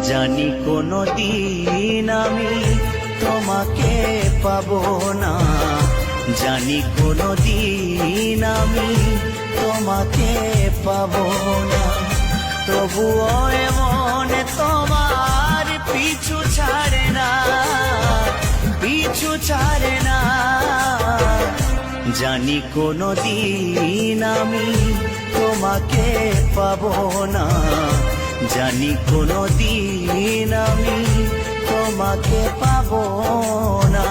জানি কোনো দিন আমি তোমাকে পাবো না, জানি কোনো দিন আমি তোমাকে পাবো না। তবুও এমন তোমার পিছু ছাড়ে না, পিছু ছাড়ে না। জানি কোনো দিন আমি তোমাকে পাবো না, জানি কোনো দিন আমি তোমাকে পাবো না।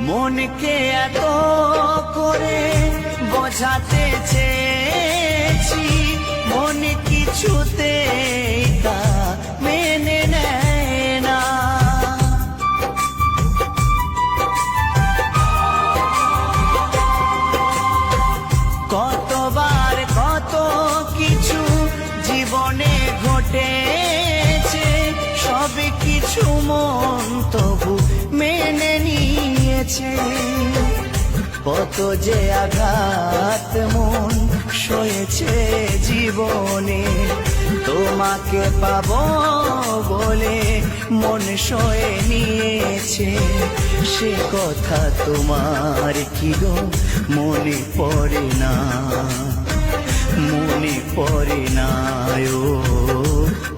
মনকে এত করে বোঝাতে চেয়েছি, মন কিছুতে তা মেনে নেয় না। কতবার কত কিছু জীবনে ঘটেছে, সব কিছু মন তবু মেনে নিয়েছে। কত যে আঘাত মন সয়েছে জীবনে, তোমাকে পাবো বলে মন সয়ে নিয়েছে। সে কথা তোমার কি গো মনে পড়ে না, মনে পড়ে না, ও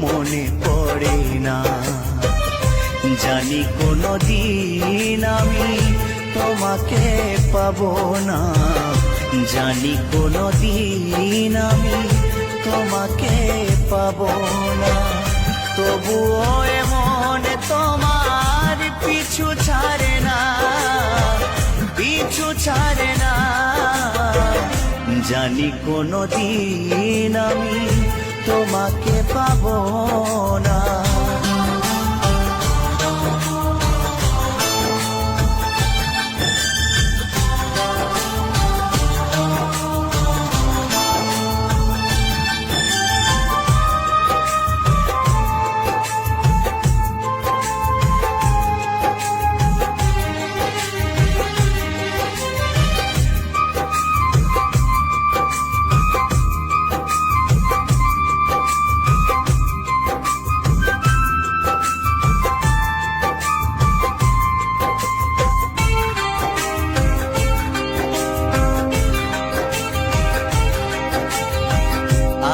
মনে পড়ে না। জানি কোনো দিন আমি তোমাকে পাবো না, জানি কোনো দিন আমি তোমাকে পাবো না। তবুও এমন তোমার পিছু ছাড়ে না, পিছু ছাড়ে না। জানি কোনো দিন আমি তোমাকে পাবো না।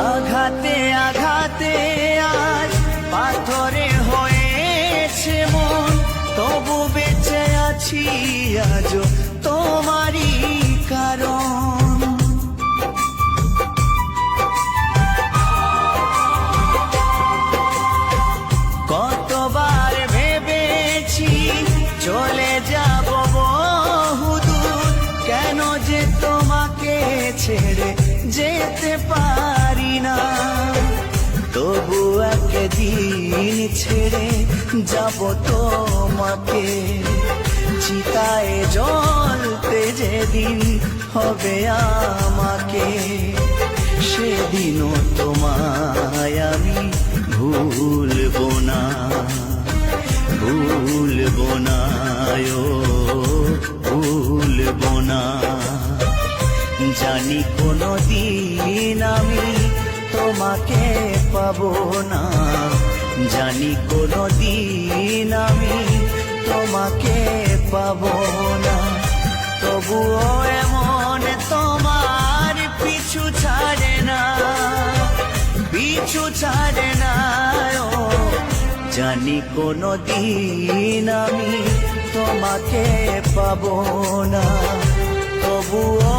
আঘাতে আঘাতে আজ পাথরে হয়েছে মন, তবু বেঁচে আছি আজও তোমারই কারণ। কতবার ভেবেছি চলে যাব বহুদূর, কেন যে তোমাকে ছেড়ে যেতে পারি না। তবু একদিন ছেড়ে যাব তোমাকে, চিতায় জ্বলতে যেদিন হবে আমাকে। সেদিনও তোমায় আমি ভুলবো না, ভুলবো না, ও ভুলবো না। জানি কোনো দিন আমি তোমাকে পাবো না, জানি কোনো দিন আমি তোমাকে পাবো না। তবুও এমন তোমার পিছু ছাড়ে না, পিছু ছাড়ে না। ও জানি কোনো দিন আমি তোমাকে পাবো না, তবুও